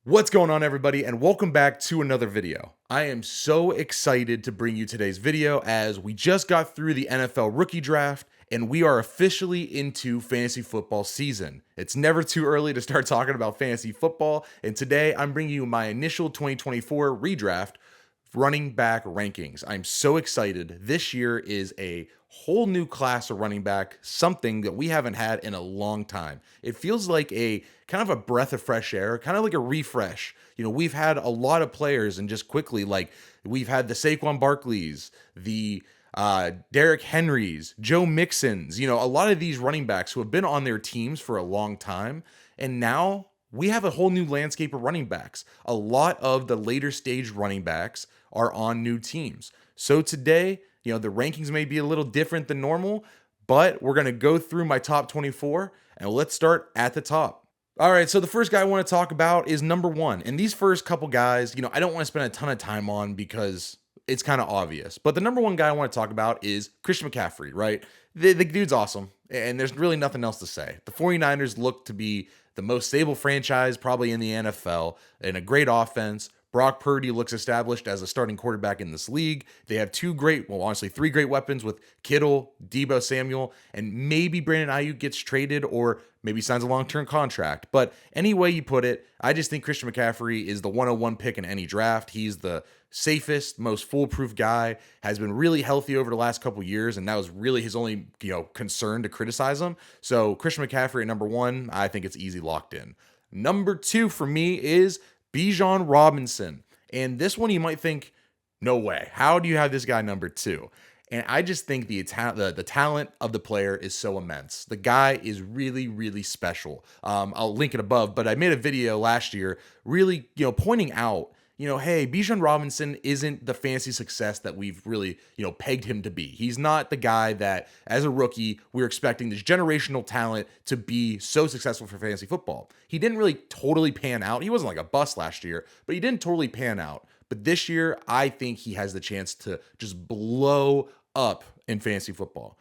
What's going on, everybody, and welcome back to another video. I am so excited to bring you today's video as we just got through the NFL rookie draft and we are officially into fantasy football season. It's never too early to start talking about fantasy football, and today I'm bringing you my initial 2024 redraft running back rankings. I'm so excited. This year is a whole new class of running back, something that we haven't had in a long time. It feels like a kind of a breath of fresh air, kind of like a refresh. We've had a lot of players, and just quickly, like we've had the Saquon Barkleys, the Derrick Henrys, Joe Mixons, a lot of these running backs who have been on their teams for a long time. And now we have a whole new landscape of running backs. A lot of the later stage running backs are on new teams. So today, the rankings may be a little different than normal, but we're going to go through my top 24 and let's start at the top. All right, so the first guy I want to talk about is number one. And these first couple guys, I don't want to spend a ton of time on because it's kind of obvious. But the number one guy I want to talk about is Christian McCaffrey, right? The dude's awesome, and there's really nothing else to say. The 49ers look to be the most stable franchise probably in the NFL, and a great offense. Brock Purdy looks established as a starting quarterback in this league. They have honestly, three great weapons with Kittle, Deebo Samuel, and maybe Brandon Ayuk gets traded or maybe signs a long-term contract. But any way you put it, I just think Christian McCaffrey is the 101 pick in any draft. He's the safest, most foolproof guy, has been really healthy over the last couple years, and that was really his only, concern to criticize him. So Christian McCaffrey at number one, I think it's easy locked in. Number two for me is Bijan Robinson. And this one you might think, no way. How do you have this guy number two? And I just think the talent of the player is so immense. The guy is really, really special. I'll link it above, but I made a video last year really, pointing out, hey, Bijan Robinson isn't the fantasy success that we've really, pegged him to be. He's not the guy that, as a rookie, we're expecting this generational talent to be so successful for fantasy football. He didn't really totally pan out. He wasn't like a bust last year, but he didn't totally pan out. But this year, I think he has the chance to just blow up in fantasy football.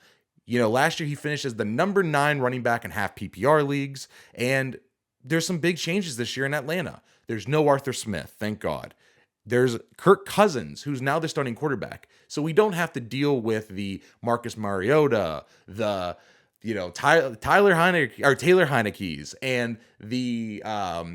Last year he finished as the number 9 running back in half PPR leagues, and there's some big changes this year in Atlanta. There's no Arthur Smith, thank God. There's Kirk Cousins, who's now the starting quarterback. So we don't have to deal with the Marcus Mariota, the Taylor Heineke's, and the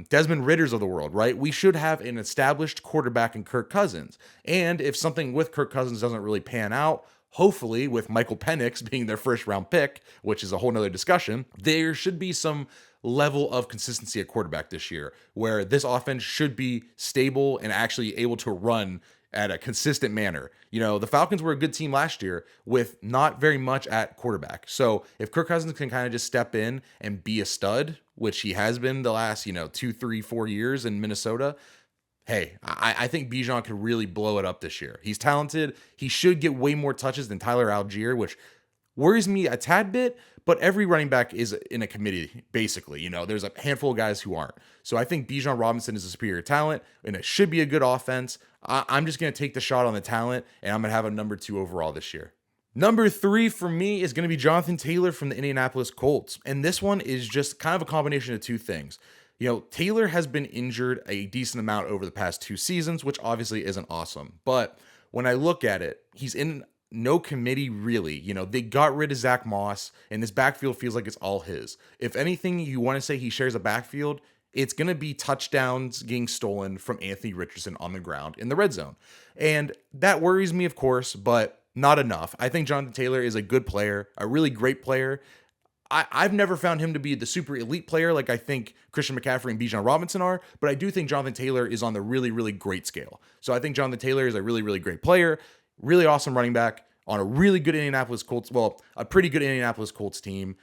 Desmond Ritters of the world, right? We should have an established quarterback in Kirk Cousins. And if something with Kirk Cousins doesn't really pan out, hopefully with Michael Penix being their first round pick, which is a whole nother discussion, there should be some level of consistency at quarterback this year where this offense should be stable and actually able to run at a consistent manner. The Falcons were a good team last year with not very much at quarterback. So if Kirk Cousins can kind of just step in and be a stud, which he has been the last, 2, 3, 4 years in Minnesota, hey, I think Bijan could really blow it up this year. He's talented. He should get way more touches than Tyler Algier, which worries me a tad bit, but every running back is in a committee, basically. There's a handful of guys who aren't. So I think Bijan Robinson is a superior talent, and it should be a good offense. I'm just going to take the shot on the talent, and I'm going to have a number 2 overall this year. Number 3 for me is going to be Jonathan Taylor from the Indianapolis Colts. And this one is just kind of a combination of two things. Taylor has been injured a decent amount over the past 2 seasons, which obviously isn't awesome. But when I look at it, he's in no committee really. They got rid of Zach Moss, and this backfield feels like it's all his. If anything, you want to say he shares a backfield, it's going to be touchdowns getting stolen from Anthony Richardson on the ground in the red zone. And that worries me, of course, but not enough. I think Jonathan Taylor is a good player, a really great player. I've never found him to be the super elite player like I think Christian McCaffrey and Bijan Robinson are, but I do think Jonathan Taylor is on the really, really great scale. So I think Jonathan Taylor is a really, really great player, really awesome running back on a really good Indianapolis Colts, a pretty good Indianapolis Colts team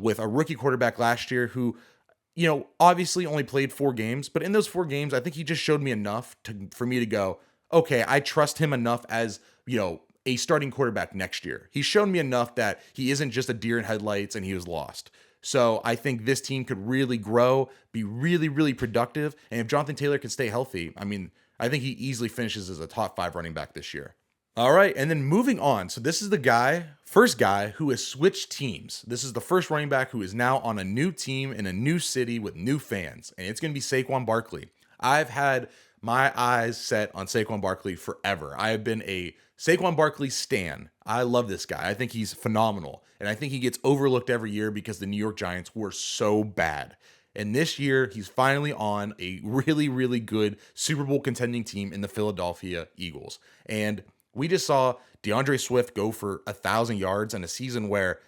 with a rookie quarterback last year who, obviously only played 4 games, but in those 4 games, I think he just showed me enough for me to go, okay, I trust him enough as, a starting quarterback next year. He's shown me enough that he isn't just a deer in headlights and he was lost. So I think this team could really grow, be really, really productive. And if Jonathan Taylor can stay healthy, I think he easily finishes as a top 5 running back this year. All right, and then moving on. So this is the first guy who has switched teams. This is the first running back who is now on a new team in a new city with new fans, and it's going to be Saquon Barkley. I've had my eyes set on Saquon Barkley forever. I have been a Saquon Barkley stan. I love this guy. I think he's phenomenal. And I think he gets overlooked every year because the New York Giants were so bad. And this year, he's finally on a really, really good Super Bowl contending team in the Philadelphia Eagles. And we just saw DeAndre Swift go for 1,000 yards in a season where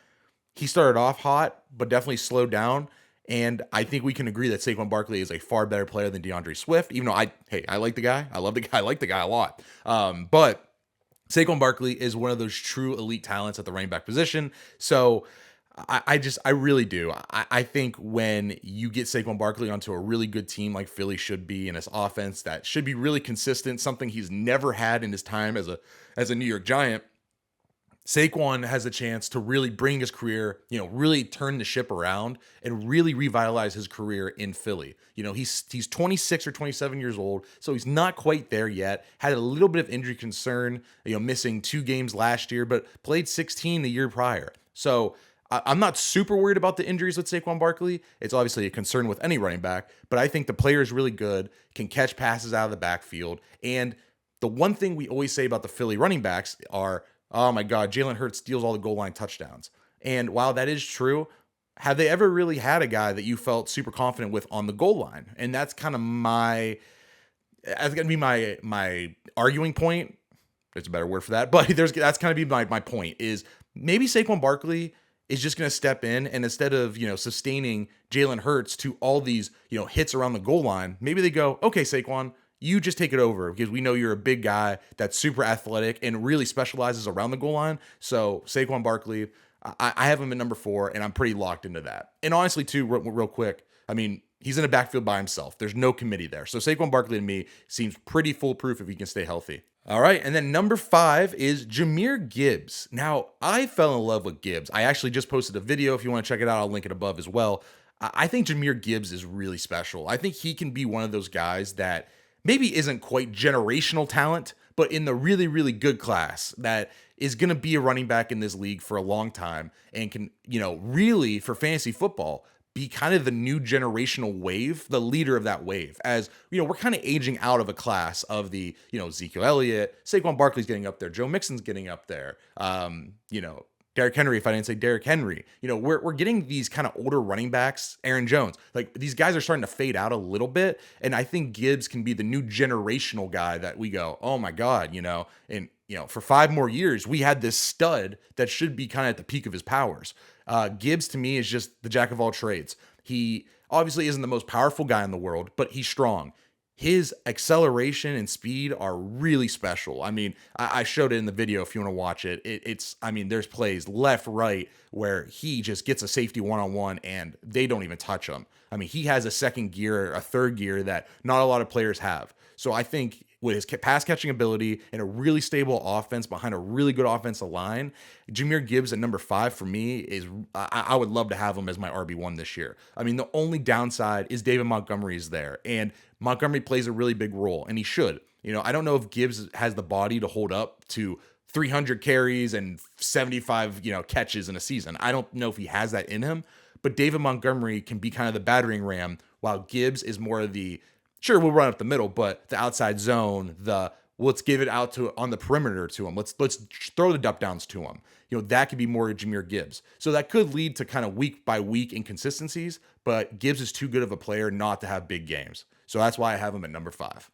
he started off hot, but definitely slowed down. And I think we can agree that Saquon Barkley is a far better player than DeAndre Swift, even though I like the guy. I love the guy. I like the guy a lot. But Saquon Barkley is one of those true elite talents at the running back position. So I really do. I think when you get Saquon Barkley onto a really good team like Philly should be in his offense that should be really consistent, something he's never had in his time as a New York Giant, Saquon has a chance to really bring his career, really turn the ship around and really revitalize his career in Philly. He's 26 or 27 years old, so he's not quite there yet. Had a little bit of injury concern, missing 2 games last year, but played 16 the year prior. So I'm not super worried about the injuries with Saquon Barkley. It's obviously a concern with any running back, but I think the player is really good, can catch passes out of the backfield. And the one thing we always say about the Philly running backs are, oh my God, Jalen Hurts steals all the goal line touchdowns. And while that is true, have they ever really had a guy that you felt super confident with on the goal line? And that's kind of that's gonna be my arguing point. There's a better word for that, but that's kind of be my point is maybe Saquon Barkley is just going to step in and instead of, sustaining Jalen Hurts to all these, hits around the goal line, maybe they go, okay, Saquon, you just take it over because we know you're a big guy that's super athletic and really specializes around the goal line. So Saquon Barkley, I have him at number 4 and I'm pretty locked into that. And honestly too, real quick, I mean, he's in a backfield by himself. There's no committee there. So Saquon Barkley to me seems pretty foolproof if he can stay healthy. All right, and then number 5 is Jahmyr Gibbs. Now, I fell in love with Gibbs. I actually just posted a video. If you want to check it out, I'll link it above as well. I think Jahmyr Gibbs is really special. I think he can be one of those guys that maybe isn't quite generational talent, but in the really, really good class that is going to be a running back in this league for a long time and can, really for fantasy football be kind of the new generational wave, the leader of that wave. As, we're kind of aging out of a class of the, Ezekiel Elliott, Saquon Barkley's getting up there, Joe Mixon's getting up there, Derrick Henry, if I didn't say Derrick Henry, we're getting these kind of older running backs, Aaron Jones, like these guys are starting to fade out a little bit. And I think Gibbs can be the new generational guy that we go, oh my God, and, for 5 more years, we had this stud that should be kind of at the peak of his powers. Gibbs to me is just the jack of all trades. He obviously isn't the most powerful guy in the world, but he's strong. His acceleration and speed are really special. I mean, I showed it in the video if you want to watch it. There's plays left, right, where he just gets a safety one-on-one and they don't even touch him. I mean, he has a second gear, a third gear that not a lot of players have. So I think with his pass catching ability and a really stable offense behind a really good offensive line, Jahmyr Gibbs at number 5 for me is, I would love to have him as my RB1 this year. I mean, the only downside is David Montgomery is there, and Montgomery plays a really big role, and he should. I don't know if Gibbs has the body to hold up to 300 carries and 75, catches in a season. I don't know if he has that in him, but David Montgomery can be kind of the battering ram, while Gibbs is more of the, sure, we'll run up the middle, but the outside zone, let's give it out to on the perimeter to him. Let's throw the dump downs to him. That could be more Jahmyr Gibbs. So that could lead to kind of week by week inconsistencies, but Gibbs is too good of a player not to have big games. So that's why I have him at number 5.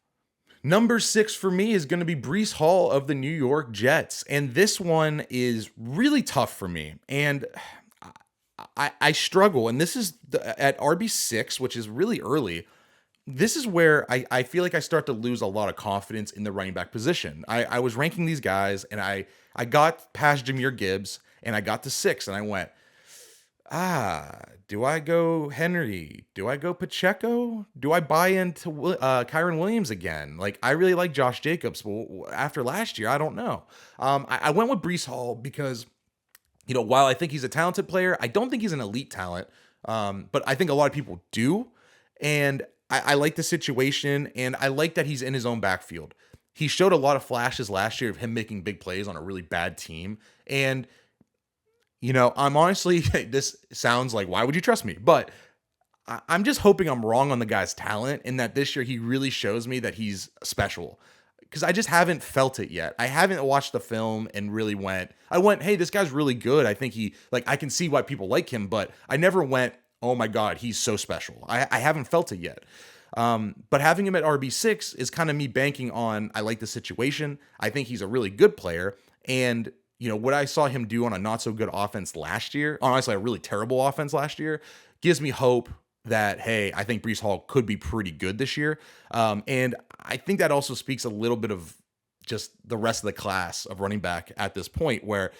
Number 6 for me is going to be Breece Hall of the New York Jets. And this one is really tough for me. And I struggle. And this is at RB6, which is really early. This is where I feel like I start to lose a lot of confidence in the running back position. I was ranking these guys and I got past Jahmyr Gibbs and I got to 6 and I went, do I go Henry? Do I go Pacheco? Do I buy into Kyron Williams again? Like, I really like Josh Jacobs, but after last year, I don't know. I went with Breece Hall because, while I think he's a talented player, I don't think he's an elite talent, but I think a lot of people do. And I like the situation, and I like that he's in his own backfield. He showed a lot of flashes last year of him making big plays on a really bad team. And, I'm honestly, this sounds like, why would you trust me? But I'm just hoping I'm wrong on the guy's talent and that this year he really shows me that he's special. Because I just haven't felt it yet. I haven't watched the film and really I went, hey, this guy's really good. I think I can see why people like him, but I never went, oh my God, he's so special. I haven't felt it yet. But having him at RB6 is kind of me banking on, I like the situation. I think he's a really good player. And, what I saw him do on a not so good offense last year, honestly, a really terrible offense last year, gives me hope that, hey, I think Breece Hall could be pretty good this year. And I think that also speaks a little bit of just the rest of the class of running back at this point, where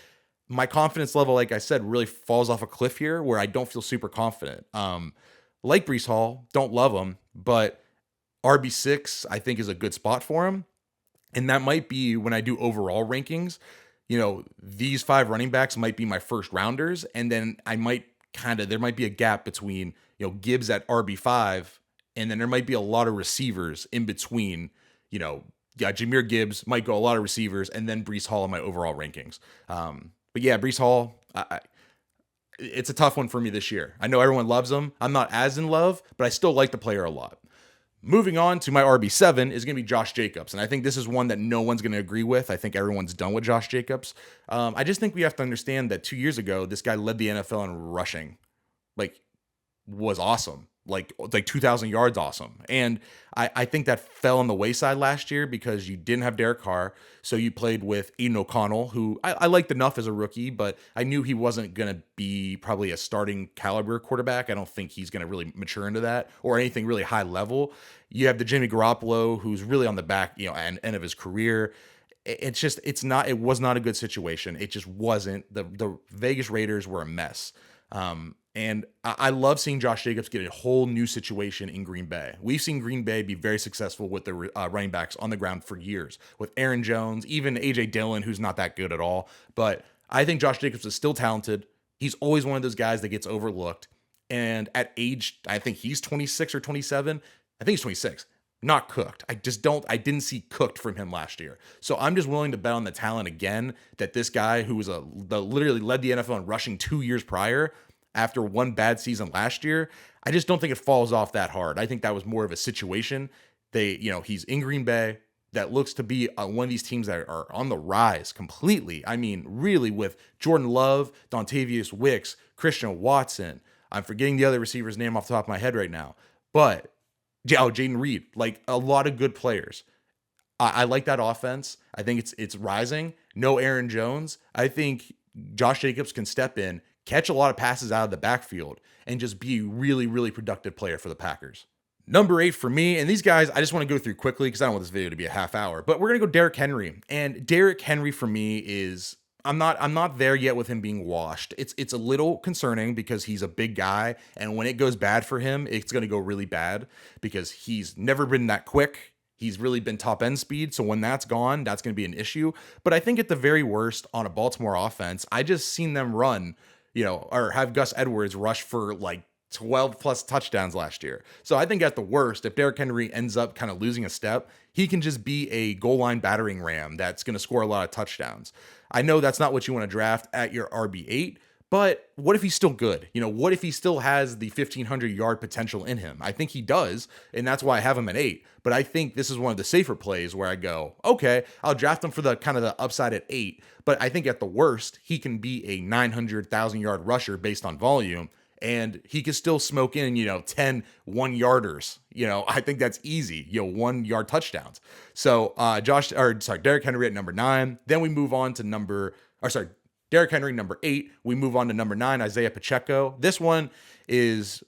my confidence level, like I said, really falls off a cliff here where I don't feel super confident. Like Breece Hall, don't love him, but RB6, I think, is a good spot for him. And that might be when I do overall rankings, these 5 running backs might be my first rounders. And then there might be a gap between, Gibbs at RB5. And then there might be a lot of receivers in between, Jahmyr Gibbs might go a lot of receivers and then Breece Hall in my overall rankings. But yeah, Breece Hall, it's a tough one for me this year. I know everyone loves him. I'm not as in love, but I still like the player a lot. Moving on to my RB7 is going to be Josh Jacobs. And I think this is one that no one's going to agree with. I think everyone's done with Josh Jacobs. I just think we have to understand that 2 years ago, this guy led the NFL in rushing, was awesome. Like 2,000 yards awesome. And I think that fell on the wayside last year because you didn't have Derek Carr. So you played with Aiden O'Connell, who I liked enough as a rookie, but I knew he wasn't going to be probably a starting caliber quarterback. I don't think he's going to really mature into that or anything really high level. You have the Jimmy Garoppolo, who's really on the back, end of his career. It was not a good situation. It just wasn't. The Vegas Raiders were a mess. And I love seeing Josh Jacobs get a whole new situation in Green Bay. We've seen Green Bay be very successful with the running backs on the ground for years, with Aaron Jones, even A.J. Dillon, who's not that good at all. But I think Josh Jacobs is still talented. He's always one of those guys that gets overlooked. And at age, I think he's 26 or 27. I think he's 26. Not cooked. I didn't see cooked from him last year. So I'm just willing to bet on the talent again that this guy who was literally led the NFL in rushing 2 years prior, after one bad season last year, I just don't think it falls off that hard. I think that was more of a situation. He's in Green Bay. That looks to be one of these teams that are on the rise completely. I mean, really, with Jordan Love, Dontavius Wicks, Christian Watson. I'm forgetting the other receiver's name off the top of my head right now. But, Jaden Reed. Like, a lot of good players. I like that offense. I think it's rising. No Aaron Jones. I think Josh Jacobs can step in, catch a lot of passes out of the backfield, and just be a really, really productive player for the Packers. Number 8 for me, and these guys, I just want to go through quickly because I don't want this video to be a half hour, but we're going to go Derrick Henry. And Derrick Henry for me is, I'm not there yet with him being washed. It's a little concerning because he's a big guy, and when it goes bad for him, it's going to go really bad because he's never been that quick. He's really been top end speed. So when that's gone, that's going to be an issue. But I think at the very worst on a Baltimore offense, I just seen them run, or have Gus Edwards rush for like 12 plus touchdowns last year. So I think at the worst, if Derrick Henry ends up kind of losing a step, he can just be a goal line battering ram that's going to score a lot of touchdowns. I know that's not what you want to draft at your RB8, but what if he's still good? What if he still has the 1,500 yard potential in him? I think he does, and that's why I have him at 8. But I think this is one of the safer plays where I go, okay, I'll draft him for the kind of the upside at 8. But I think at the worst, he can be a 900,000 yard rusher based on volume, and he can still smoke in, 10 1-yarders. I think that's easy, 1-yard touchdowns. So Derrick Henry at number 9. Then we move on to Derrick Henry, number 8. We move on to number 9, Isaiah Pacheco. This one is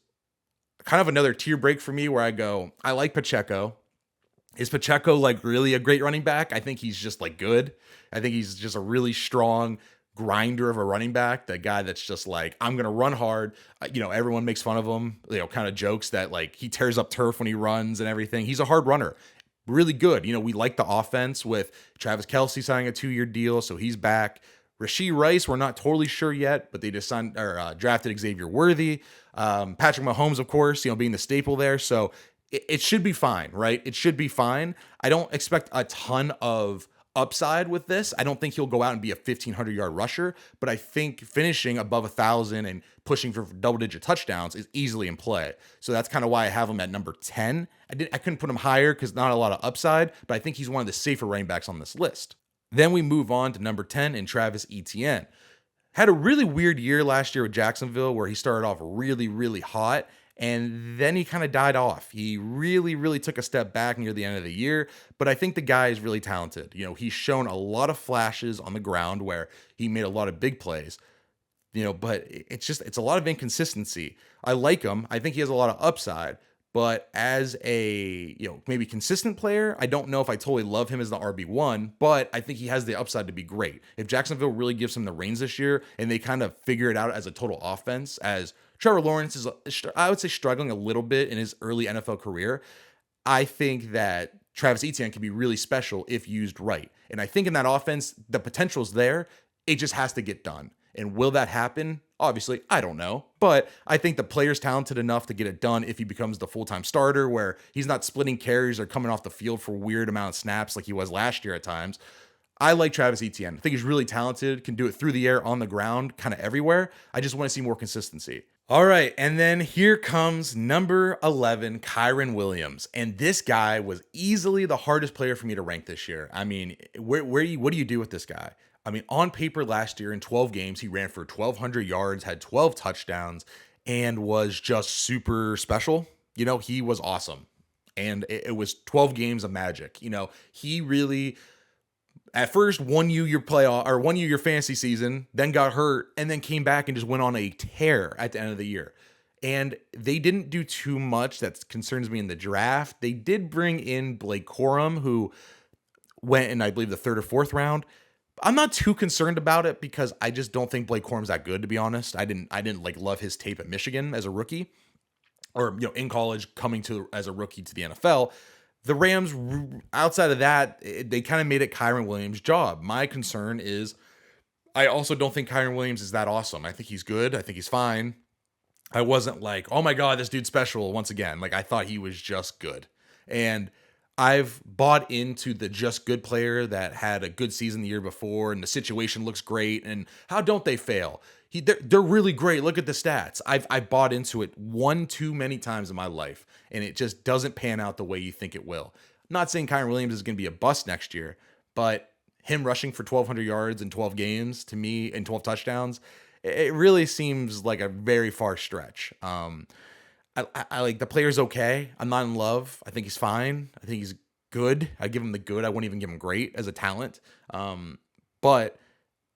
kind of another tier break for me where I go, I like Pacheco. Is Pacheco like really a great running back? I think he's just like good. I think he's just a really strong grinder of a running back. The guy that's just like, I'm going to run hard. Everyone makes fun of him, kind of jokes that like he tears up turf when he runs and everything. He's a hard runner. Really good. We like the offense with Travis Kelce signing a 2-year deal. So he's back. Rashee Rice, we're not totally sure yet, but they just drafted Xavier Worthy. Patrick Mahomes, of course, being the staple there. So it should be fine, right? It should be fine. I don't expect a ton of upside with this. I don't think he'll go out and be a 1,500-yard rusher, but I think finishing above 1,000 and pushing for double-digit touchdowns is easily in play. So that's kind of why I have him at number 10. I couldn't put him higher because not a lot of upside, but I think he's one of the safer running backs on this list. Then we move on to number 10 in Travis Etienne. Had a really weird year last year with Jacksonville where he started off really, really hot, and then he kind of died off. He really, really took a step back near the end of the year, but I think the guy is really talented. He's shown a lot of flashes on the ground where he made a lot of big plays, but it's a lot of inconsistency. I like him. I think he has a lot of upside, but as a, maybe consistent player, I don't know if I totally love him as the RB1, but I think he has the upside to be great. If Jacksonville really gives him the reins this year and they kind of figure it out as a total offense, as Trevor Lawrence is, I would say, struggling a little bit in his early NFL career, I think that Travis Etienne can be really special if used right. And I think in that offense, the potential's there. It just has to get done. And will that happen? Obviously, I don't know. But I think the player's talented enough to get it done if he becomes the full-time starter, where he's not splitting carries or coming off the field for weird amount of snaps like he was last year at times. I like Travis Etienne. I think he's really talented, can do it through the air, on the ground, kind of everywhere. I just want to see more consistency. All right, and then here comes number 11, Kyren Williams. And this guy was easily the hardest player for me to rank this year. I mean, what do you do with this guy? I mean, on paper last year in 12 games, he ran for 1,200 yards, had 12 touchdowns, and was just super special. He was awesome. And it was 12 games of magic. He really, at first, won you your fantasy season, then got hurt, and then came back and just went on a tear at the end of the year. And they didn't do too much that concerns me in the draft. They did bring in Blake Corum, who went in, I believe, the third or fourth round. I'm not too concerned about it because I just don't think Blake Corum's that good, to be honest. I didn't love his tape at Michigan as a rookie, or in college coming to as a rookie to the NFL. The Rams, outside of that, they kind of made it Kyren Williams' job. My concern is I also don't think Kyren Williams is that awesome. I think he's good. I think he's fine. I wasn't like, oh my God, this dude's special once again. I thought he was just good. And I've bought into the just good player that had a good season the year before and the situation looks great. And how don't they fail? They're really great. Look at the stats. I bought into it one too many times in my life, and it just doesn't pan out the way you think it will. I'm not saying Kyren Williams is going to be a bust next year, but him rushing for 1,200 yards in 12 games, to me, and 12 touchdowns, it really seems like a very far stretch. I like the player's okay. I'm not in love. I think he's fine. I think he's good. I give him the good. I wouldn't even give him great as a talent. But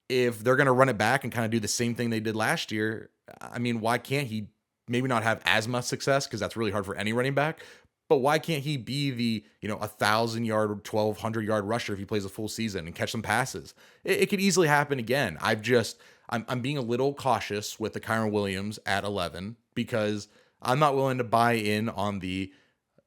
if they're going to run it back and kind of do the same thing they did last year, I mean, why can't he maybe not have as much success? Because that's really hard for any running back. But why can't he be the 1,000-yard, 1,200-yard rusher if he plays a full season and catch some passes? It could easily happen again. I'm being a little cautious with the Kyren Williams at 11 because I'm not willing to buy in on the,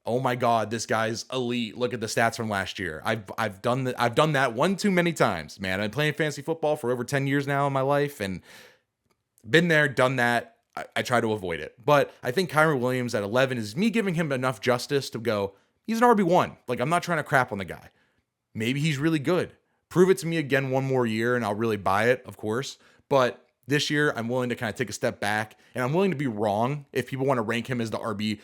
oh my God, this guy's elite. Look at the stats from last year. I've done that one too many times, man. I've been playing fantasy football for over 10 years now in my life and been there, done that. I try to avoid it. But I think Kyren Williams at 11 is me giving him enough justice to go, he's an RB1. I'm not trying to crap on the guy. Maybe he's really good. Prove it to me again one more year and I'll really buy it, of course. But this year, I'm willing to kind of take a step back, and I'm willing to be wrong. If people want to rank him as the RB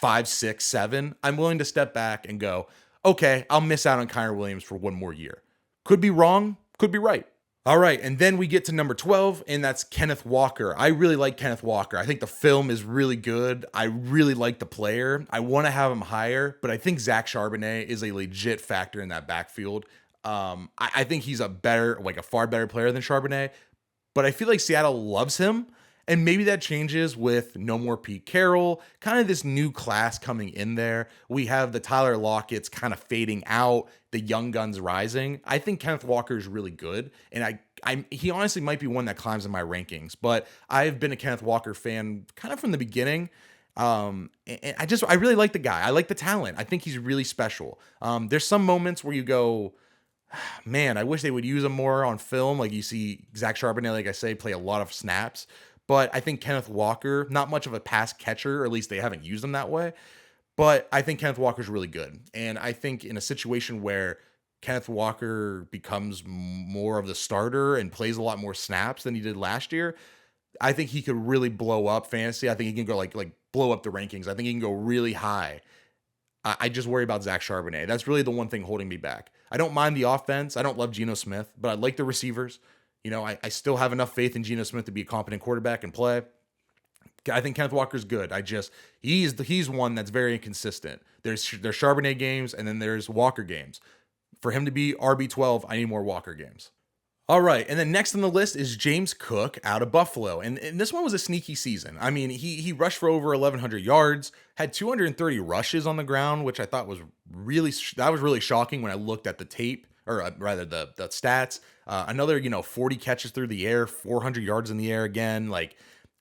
5, 6, 7, I'm willing to step back and go, okay, I'll miss out on Kyren Williams for one more year. Could be wrong, could be right. All right, and then we get to number 12, and that's Kenneth Walker. I really like Kenneth Walker. I think the film is really good. I really like the player. I want to have him higher, but I think Zach Charbonnet is a legit factor in that backfield. I think he's a far better player than Charbonnet. But I feel like Seattle loves him, and maybe that changes with no more Pete Carroll, kind of this new class coming in there. We have the Tyler Lockett's kind of fading out, the young guns rising. I think Kenneth Walker is really good, and he honestly might be one that climbs in my rankings. But I've been a Kenneth Walker fan kind of from the beginning. And I really like the guy. I like the talent. I think he's really special. There's some moments where you go, man, I wish they would use him more on film. Like you see Zach Charbonnet, like I say, play a lot of snaps. But I think Kenneth Walker, not much of a pass catcher, or at least they haven't used him that way. But I think Kenneth Walker's really good. And I think in a situation where Kenneth Walker becomes more of the starter and plays a lot more snaps than he did last year, I think he could really blow up fantasy. I think he can go like blow up the rankings. I think he can go really high. I just worry about Zach Charbonnet. That's really the one thing holding me back. I don't mind the offense. I don't love Geno Smith, but I like the receivers. I still have enough faith in Geno Smith to be a competent quarterback and play. I think Kenneth Walker's good. He's one that's very inconsistent. There's Charbonnet games and then there's Walker games. For him to be RB12, I need more Walker games. All right, and then next on the list is James Cook out of Buffalo, and this one was a sneaky season. I mean, he rushed for over 1,100 yards, had 230 rushes on the ground, which I thought was really shocking when I looked at the tape, or rather the stats. Another 40 catches through the air, 400 yards in the air again, like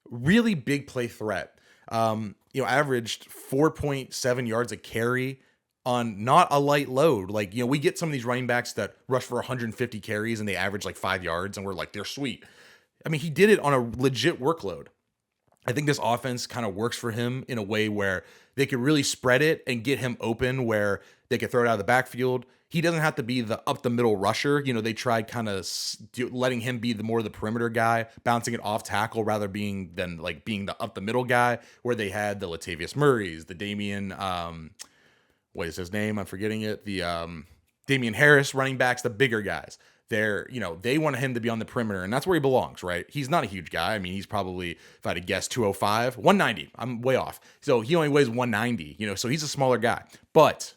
really big play threat. Averaged 4.7 yards a carry on not a light load. Like, we get some of these running backs that rush for 150 carries and they average like 5 yards and we're like, they're sweet. I mean, he did it on a legit workload. I think this offense kind of works for him in a way where they could really spread it and get him open where they could throw it out of the backfield. He doesn't have to be the up the middle rusher. They tried kind of letting him be the perimeter guy, bouncing it off tackle rather being the up the middle guy, where they had the Latavius Murrays, the Damian, what is his name? I'm forgetting it. The Damian Harris running backs, the bigger guys. They want him to be on the perimeter, and that's where he belongs, right? He's not a huge guy. I mean, he's probably, if I had to guess, 205, 190. I'm way off. So he only weighs 190, so he's a smaller guy. But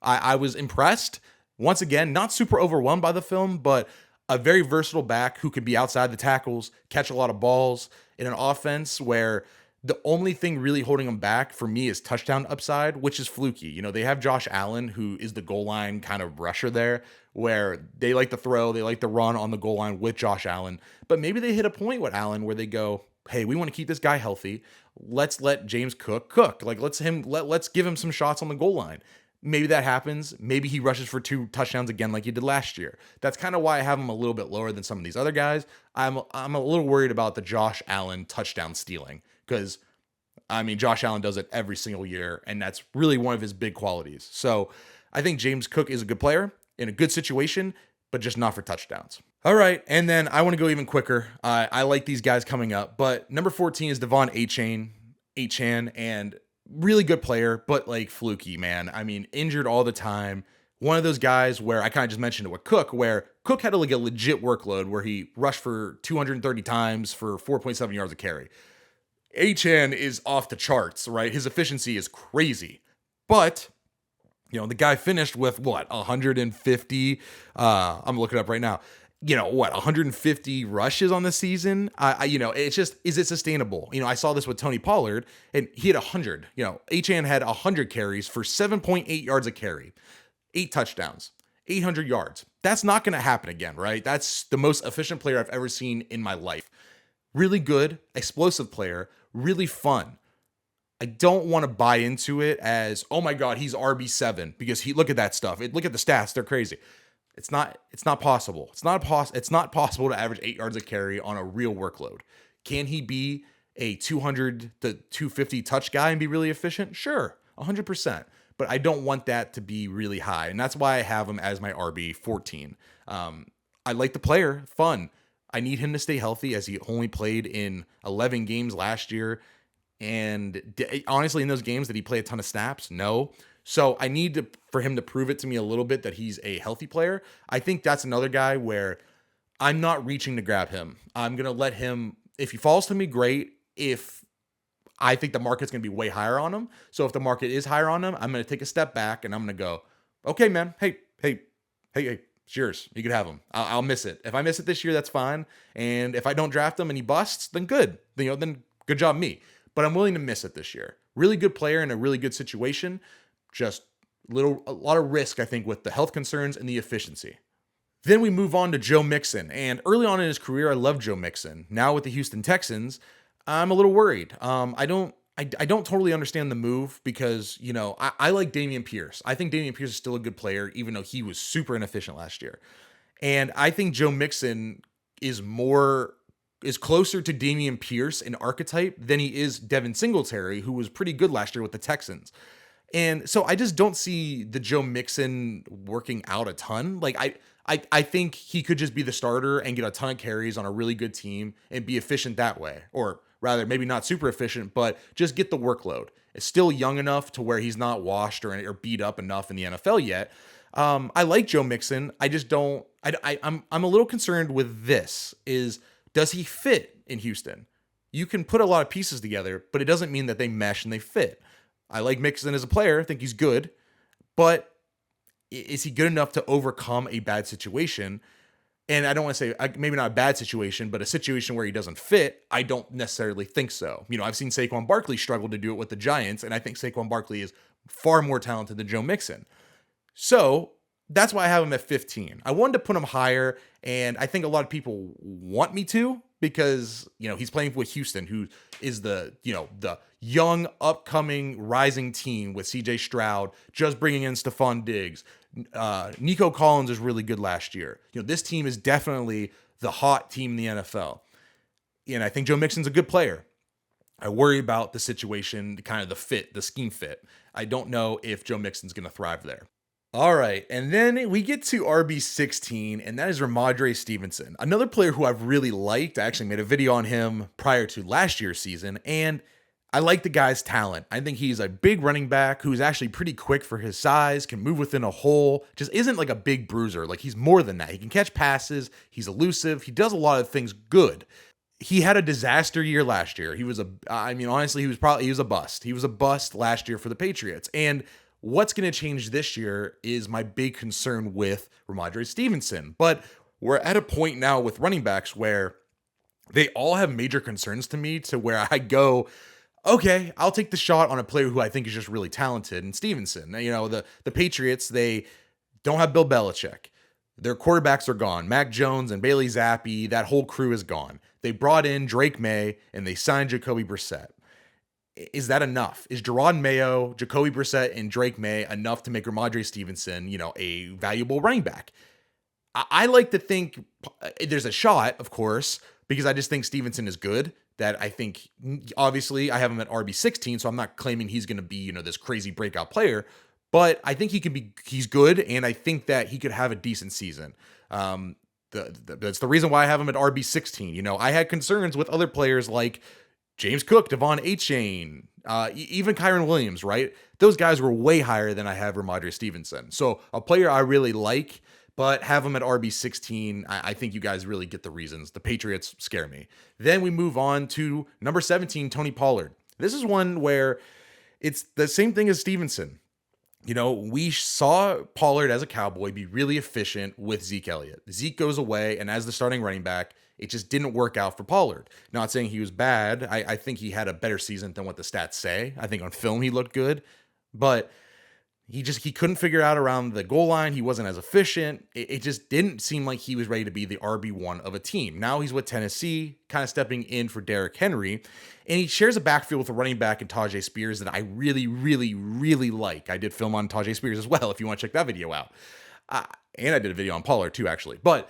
I was impressed. Once again, not super overwhelmed by the film, but a very versatile back who could be outside the tackles, catch a lot of balls in an offense where the only thing really holding them back for me is touchdown upside, which is fluky. They have Josh Allen, who is the goal line kind of rusher there, where they like to throw, they like to run on the goal line with Josh Allen. But maybe they hit a point with Allen where they go, hey, we want to keep this guy healthy. Let's let James Cook cook. Like, let's give him some shots on the goal line. Maybe that happens. Maybe he rushes for 2 touchdowns again like he did last year. That's kind of why I have him a little bit lower than some of these other guys. I'm a little worried about the Josh Allen touchdown stealing because, I mean, Josh Allen does it every single year, and that's really one of his big qualities. So I think James Cook is a good player in a good situation, but just not for touchdowns. All right, and then I want to go even quicker. I like these guys coming up, but number 14 is Devon Achane, and really good player, but like fluky, man. I mean, injured all the time. One of those guys where I kind of just mentioned it with Cook, where Cook had like a legit workload where he rushed for 230 times for 4.7 yards a carry. Achane is off the charts, right? His efficiency is crazy. But, the guy finished with 150, I'm looking up right now. 150 rushes on the season. It's just, is it sustainable? I saw this with Tony Pollard and he had 100. Achane had 100 carries for 7.8 yards a carry, 8 touchdowns, 800 yards. That's not going to happen again, right? That's the most efficient player I've ever seen in my life. Really good, explosive player, really fun. I don't want to buy into it as, oh my God, he's RB7 because look at that stuff. Look at the stats. They're crazy. It's not possible. It's not possible to average 8 yards a carry on a real workload. Can he be a 200 to 250 touch guy and be really efficient? Sure, 100%. But I don't want that to be really high. And that's why I have him as my RB 14. I like the player, fun. I need him to stay healthy as he only played in 11 games last year. And honestly, in those games, did he play a ton of snaps? No. So I need for him to prove it to me a little bit that he's a healthy player. I think that's another guy where I'm not reaching to grab him. I'm going to let him, if he falls to me, great. If I think the market's going to be way higher on him. So if the market is higher on him, I'm going to take a step back and I'm going to go, okay, man, hey, it's yours. You can have him. I'll miss it. If I miss it this year, that's fine. And if I don't draft him and he busts, then good. Then good job me. But I'm willing to miss it this year. Really good player in a really good situation. Just a lot of risk, I think, with the health concerns and the efficiency. Then we move on to Joe Mixon. And early on in his career, I loved Joe Mixon. Now with the Houston Texans, I'm a little worried. I don't totally understand the move because, I like Dameon Pierce. I think Dameon Pierce is still a good player, even though he was super inefficient last year. And I think Joe Mixon is closer to Dameon Pierce in archetype than he is Devin Singletary, who was pretty good last year with the Texans. And so I just don't see the Joe Mixon working out a ton. Like I think he could just be the starter and get a ton of carries on a really good team and be efficient that way. Or rather, maybe not super efficient, but just get the workload. It's still young enough to where he's not washed or beat up enough in the NFL yet. I like Joe Mixon. I just don't. I'm a little concerned with this. Does he fit in Houston? You can put a lot of pieces together, but it doesn't mean that they mesh and they fit. I like Mixon as a player. I think he's good, but is he good enough to overcome a bad situation? And I don't want to say maybe not a bad situation, but a situation where he doesn't fit. I don't necessarily think so. I've seen Saquon Barkley struggle to do it with the Giants, and I think Saquon Barkley is far more talented than Joe Mixon. So that's why I have him at 15. I wanted to put him higher, and I think a lot of people want me to because, he's playing with Houston, who is the young, upcoming, rising team with CJ Stroud, just bringing in Stephon Diggs. Nico Collins is really good last year. This team is definitely the hot team in the NFL. And I think Joe Mixon's a good player. I worry about the situation, kind of the fit, the scheme fit. I don't know if Joe Mixon's going to thrive there. All right, and then we get to RB16, and that is Ramondre Stevenson, another player who I've really liked. I actually made a video on him prior to last year's season, and I like the guy's talent. I think he's a big running back who's actually pretty quick for his size, can move within a hole, just isn't like a big bruiser. Like, he's more than that. He can catch passes, he's elusive, he does a lot of things good. He had a disaster year last year. Honestly, he was a bust. He was a bust last year for the Patriots, and what's going to change this year is my big concern with Ramondre Stevenson. But we're at a point now with running backs where they all have major concerns to me, to where I go, okay, I'll take the shot on a player who I think is just really talented, and Stevenson. The Patriots, they don't have Bill Belichick. Their quarterbacks are gone. Mac Jones and Bailey Zappi, that whole crew is gone. They brought in Drake May, and they signed Jacoby Brissett. Is that enough? Is Jerod Mayo, Jacoby Brissett, and Drake May enough to make Ramondre Stevenson, a valuable running back? I like to think there's a shot, of course, because I just think Stevenson is good. That I think, obviously, I have him at RB16, so I'm not claiming he's going to be, this crazy breakout player, but I think he's good, and I think that he could have a decent season. That's the reason why I have him at RB16. I had concerns with other players like James Cook, Devon Achane, even Kyron Williams, right? Those guys were way higher than I have Ramondre Stevenson. So a player I really like, but have him at RB16. I think you guys really get the reasons. The Patriots scare me. Then we move on to number 17, Tony Pollard. This is one where it's the same thing as Stevenson. We saw Pollard as a Cowboy be really efficient with Zeke Elliott. Zeke goes away, and as the starting running back, it just didn't work out for Pollard. Not saying he was bad. I think he had a better season than what the stats say. I think on film he looked good, but he couldn't figure out around the goal line. He wasn't as efficient. It just didn't seem like he was ready to be the RB1 of a team. Now he's with Tennessee, kind of stepping in for Derrick Henry, and he shares a backfield with a running back in Tajay Spears that I really, really, really like. I did film on Tajay Spears as well, if you want to check that video out. And I did a video on Pollard too, actually. But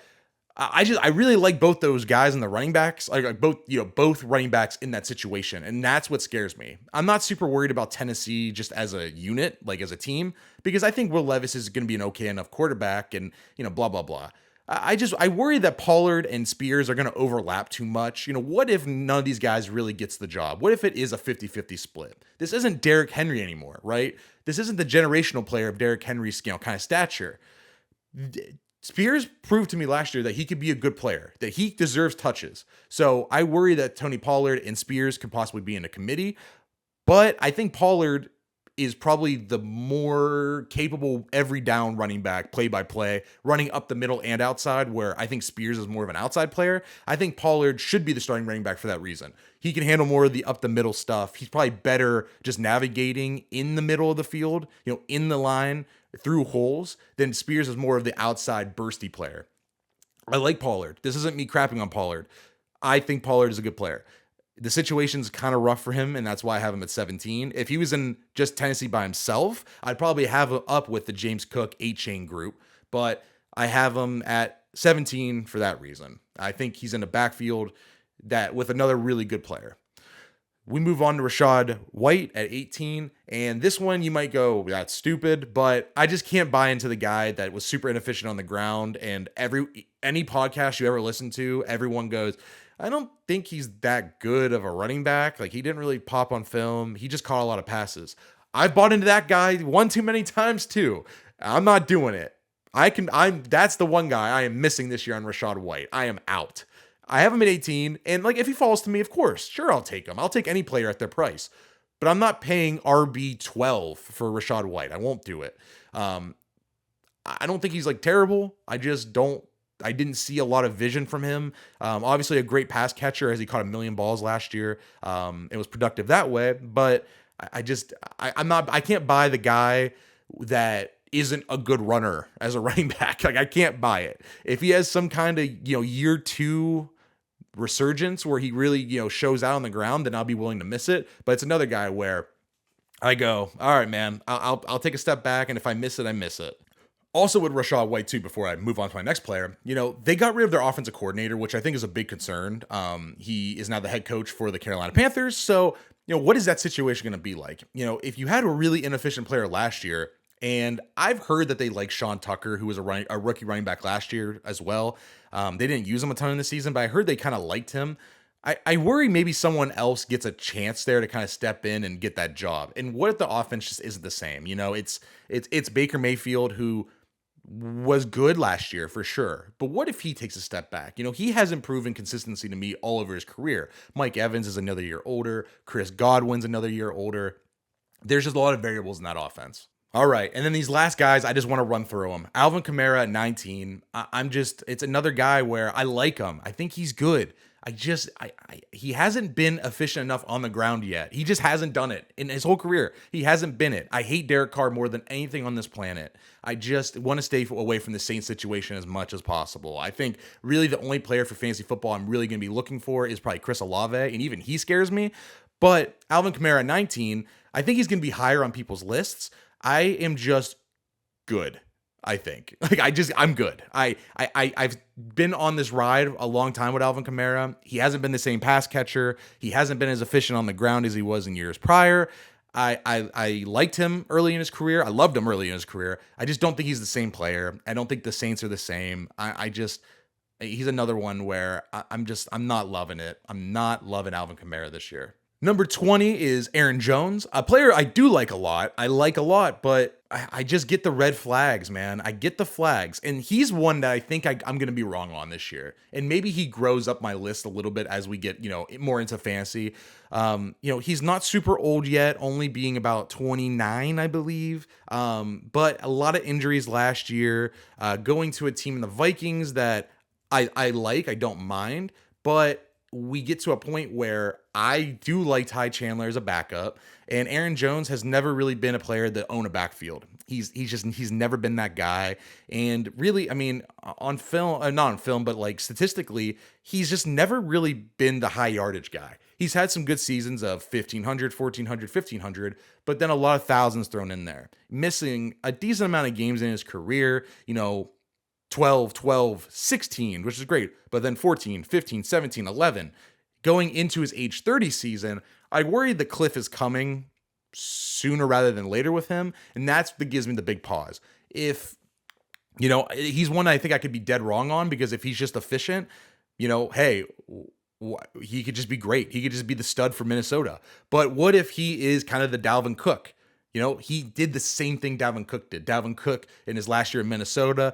I really like both those guys in the running backs, like both running backs in that situation. And that's what scares me. I'm not super worried about Tennessee just as a unit, like as a team, because I think Will Levis is going to be an okay enough quarterback and, blah, blah, blah. I worry that Pollard and Spears are going to overlap too much. What if none of these guys really gets the job? What if it is a 50-50 split? This isn't Derrick Henry anymore, right? This isn't the generational player of Derrick Henry's, kind of stature. Spears proved to me last year that he could be a good player, that he deserves touches. So I worry that Tony Pollard and Spears could possibly be in a committee, but I think Pollard is probably the more capable every down running back, play by play, running up the middle and outside, where I think Spears is more of an outside player. I think Pollard should be the starting running back for that reason. He can handle more of the up the middle stuff. He's probably better just navigating in the middle of the field, in the line through holes, than Spears is more of the outside bursty player. I like Pollard. This isn't me crapping on Pollard. I think Pollard is a good player. The situation's kind of rough for him, and that's why I have him at 17. If he was in just Tennessee by himself, I'd probably have him up with the James Cook 8-chain group, but I have him at 17 for that reason. I think he's in a backfield that with another really good player. We move on to Rashad White at 18. And this one you might go, that's stupid, but I just can't buy into the guy that was super inefficient on the ground. And any podcast you ever listen to, everyone goes, I don't think he's that good of a running back. Like, he didn't really pop on film. He just caught a lot of passes. I've bought into that guy one too many times too. I'm not doing it. That's the one guy I am missing this year on Rashad White. I am out. I have him at 18, and like if he falls to me, of course, sure, I'll take him. I'll take any player at their price, but I'm not paying RB 12 for Rashad White. I won't do it. I don't think he's like terrible. I just don't. I didn't see a lot of vision from him. Obviously, a great pass catcher as he caught 1 million balls last year. It was productive that way, but I'm not. I can't buy the guy that isn't a good runner as a running back. Like, I can't buy it. If he has some kind of year 2 resurgence where he really shows out on the ground, then I'll be willing to miss it. But it's another guy where I go, all right, man, I'll take a step back, and if I miss it, I miss it. Also with Rashad White too, before I move on to my next player, they got rid of their offensive coordinator, which I think is a big concern. He is now the head coach for the Carolina Panthers. So, what is that situation going to be like? If you had a really inefficient player last year, and I've heard that they like Sean Tucker, who was a rookie running back last year as well. They didn't use him a ton in the season, but I heard they kind of liked him. I worry maybe someone else gets a chance there to kind of step in and get that job. And what if the offense just isn't the same? It's Baker Mayfield, who was good last year for sure. But what if he takes a step back? He hasn't proven consistency to me all over his career. Mike Evans is another year older. Chris Godwin's another year older. There's just a lot of variables in that offense. All right, and then these last guys, I just want to run through them. Alvin Kamara at 19. It's another guy where I like him. I think he's good. He hasn't been efficient enough on the ground yet. He just hasn't done it in his whole career. He hasn't been it. I hate Derek Carr more than anything on this planet. I just want to stay away from the Saints situation as much as possible. I think really the only player for fantasy football I'm really going to be looking for is probably Chris Olave, and even he scares me. But Alvin Kamara at 19, I think he's going to be higher on people's lists. I am just good, I think. I'm good. I've been on this ride a long time with Alvin Kamara. He hasn't been the same pass catcher. He hasn't been as efficient on the ground as he was in years prior. I liked him early in his career. I loved him early in his career. I just don't think he's the same player. I don't think the Saints are the same. He's another one where I'm not loving it. I'm not loving Alvin Kamara this year. Number 20 is Aaron Jones, a player I do like a lot. But I just get the red flags, man. I get the flags. And he's one that I think I'm going to be wrong on this year. And maybe he grows up my list a little bit as we get, more into fantasy. He's not super old yet, only being about 29, I believe. But a lot of injuries last year, going to a team in the Vikings that I don't mind, but we get to a point where I do like Ty Chandler as a backup, and Aaron Jones has never really been a player that own a backfield. He's never been that guy. And really, I mean, on film, not on film, but like statistically, he's just never really been the high yardage guy. He's had some good seasons of 1,500, 1,400, 1,500, but then a lot of thousands thrown in there, missing a decent amount of games in his career, 12, 16, which is great, but then 14, 15, 17, 11. Going into his age 30 season, I worry the cliff is coming sooner rather than later with him, and that's what gives me the big pause. If, he's one I think I could be dead wrong on, because if he's just efficient, hey, he could just be great. He could just be the stud for Minnesota. But what if he is kind of the Dalvin Cook? He did the same thing Dalvin Cook did. Dalvin Cook in his last year in Minnesota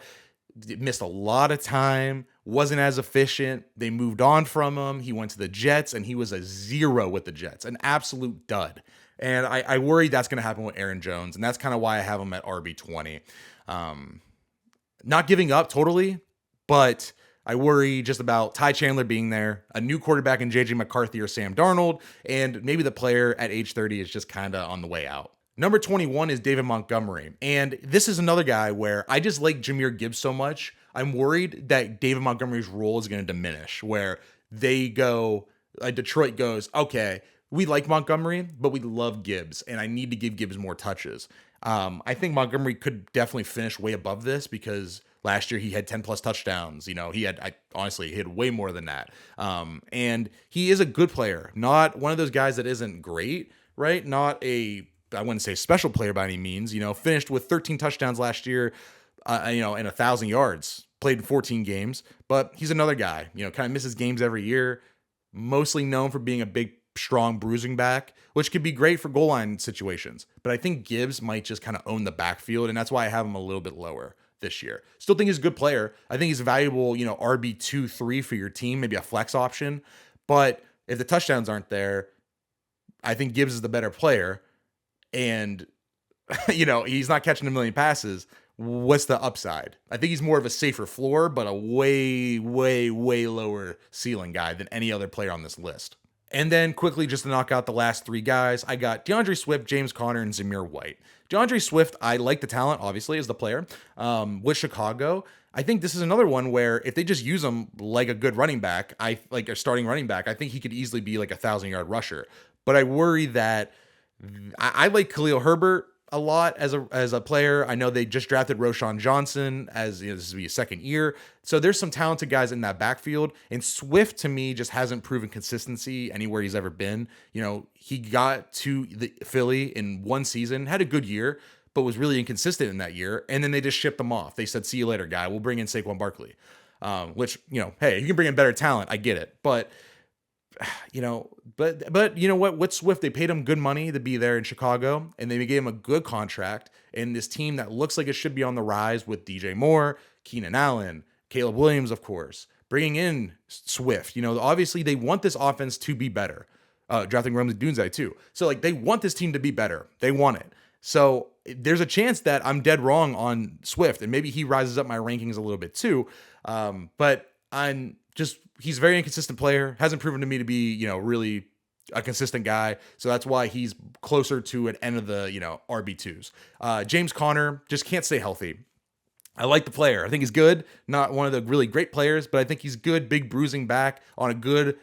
missed a lot of time, wasn't as efficient. They moved on from him. He went to the Jets, and he was a zero with the Jets, an absolute dud. And I worry that's going to happen with Aaron Jones, and that's kind of why I have him at RB20. Not giving up totally, but I worry just about Ty Chandler being there, a new quarterback in J.J. McCarthy or Sam Darnold, and maybe the player at age 30 is just kind of on the way out. Number 21 is David Montgomery. And this is another guy where I just like Jahmyr Gibbs so much. I'm worried that David Montgomery's role is going to diminish, where Detroit goes, okay, we like Montgomery, but we love Gibbs, and I need to give Gibbs more touches. I think Montgomery could definitely finish way above this because, Last year, he had 10 plus touchdowns. Honestly, he had way more than that. And he is a good player, not one of those guys that isn't great, right? Not I wouldn't say special player by any means, finished with 13 touchdowns last year, and 1,000 yards, played in 14 games, but he's another guy, kind of misses games every year, mostly known for being a big, strong bruising back, which could be great for goal line situations. But I think Gibbs might just kind of own the backfield, and that's why I have him a little bit lower this year. Still think he's a good player. I think he's a valuable, RB2, 3 for your team, maybe a flex option. But if the touchdowns aren't there, I think Gibbs is the better player. And, he's not catching a million passes. What's the upside? I think he's more of a safer floor, but a way, way, way lower ceiling guy than any other player on this list. And then quickly, just to knock out the last 3 guys, I got DeAndre Swift, James Conner, and Zamir White. DeAndre Swift, I like the talent, obviously, as the player. With Chicago, I think this is another one where if they just use him like a good running back, like a starting running back, I think he could easily be like a 1,000-yard rusher. But I worry that I like Khalil Herbert a lot as a player. I know they just drafted Roshan Johnson as this will be his second year. So there's some talented guys in that backfield. And Swift to me just hasn't proven consistency anywhere he's ever been. He got to the Philly in one season, had a good year, but was really inconsistent in that year. And then they just shipped him off. They said, "See you later, guy. We'll bring in Saquon Barkley." Which, hey, you can bring in better talent. I get it. But but you know what? With Swift, they paid him good money to be there in Chicago, and they gave him a good contract. And this team that looks like it should be on the rise with DJ Moore, Keenan Allen, Caleb Williams, of course, bringing in Swift. Obviously they want this offense to be better. Drafting Ramsey Dunzai too. So they want this team to be better. They want it. So there's a chance that I'm dead wrong on Swift, and maybe he rises up my rankings a little bit too. But he's a very inconsistent player. Hasn't proven to me to be, really a consistent guy. So that's why he's closer to an end of the, RB2s. James Conner just can't stay healthy. I like the player. I think he's good. Not one of the really great players, but I think he's good, big bruising back on a good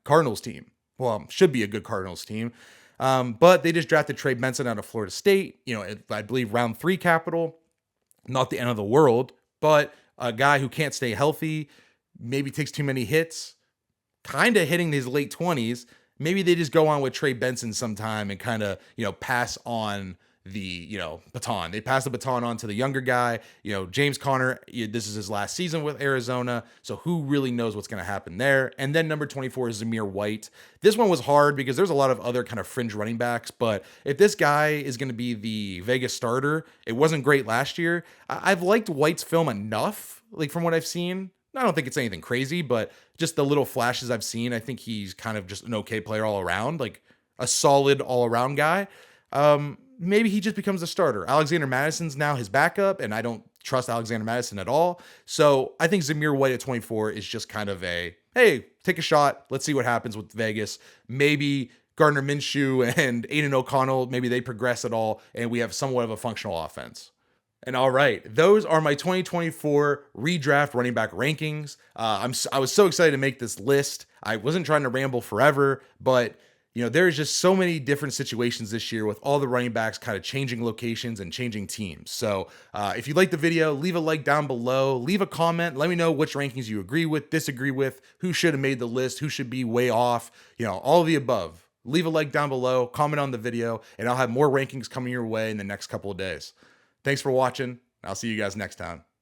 Cardinals team. Well, should be a good Cardinals team. But they just drafted Trey Benson out of Florida State, I believe round 3 capital. Not the end of the world, but a guy who can't stay healthy, maybe takes too many hits, kind of hitting his late 20s. Maybe they just go on with Trey Benson sometime and kind of, pass on the, baton. They pass the baton on to the younger guy. James Conner, this is his last season with Arizona. So who really knows what's going to happen there? And then number 24 is Zamir White. This one was hard because there's a lot of other kind of fringe running backs. But if this guy is going to be the Vegas starter, it wasn't great last year. I've liked White's film enough, from what I've seen. I don't think it's anything crazy, but just the little flashes I've seen, I think he's kind of just an okay player all around, like a solid all around guy. Maybe he just becomes a starter. Alexander Madison's now his backup, and I don't trust Alexander Madison at all. So I think Zamir White at 24 is just kind of hey, take a shot. Let's see what happens with Vegas. Maybe Gardner Minshew and Aiden O'Connell, maybe they progress at all, and we have somewhat of a functional offense. And all right, those are my 2024 redraft running back rankings. I was so excited to make this list. I wasn't trying to ramble forever, but there's just so many different situations this year with all the running backs kind of changing locations and changing teams. So if you like the video, leave a like down below, leave a comment, let me know which rankings you agree with, disagree with, who should have made the list, who should be way off, all of the above. Leave a like down below, comment on the video, and I'll have more rankings coming your way in the next couple of days. Thanks for watching. I'll see you guys next time.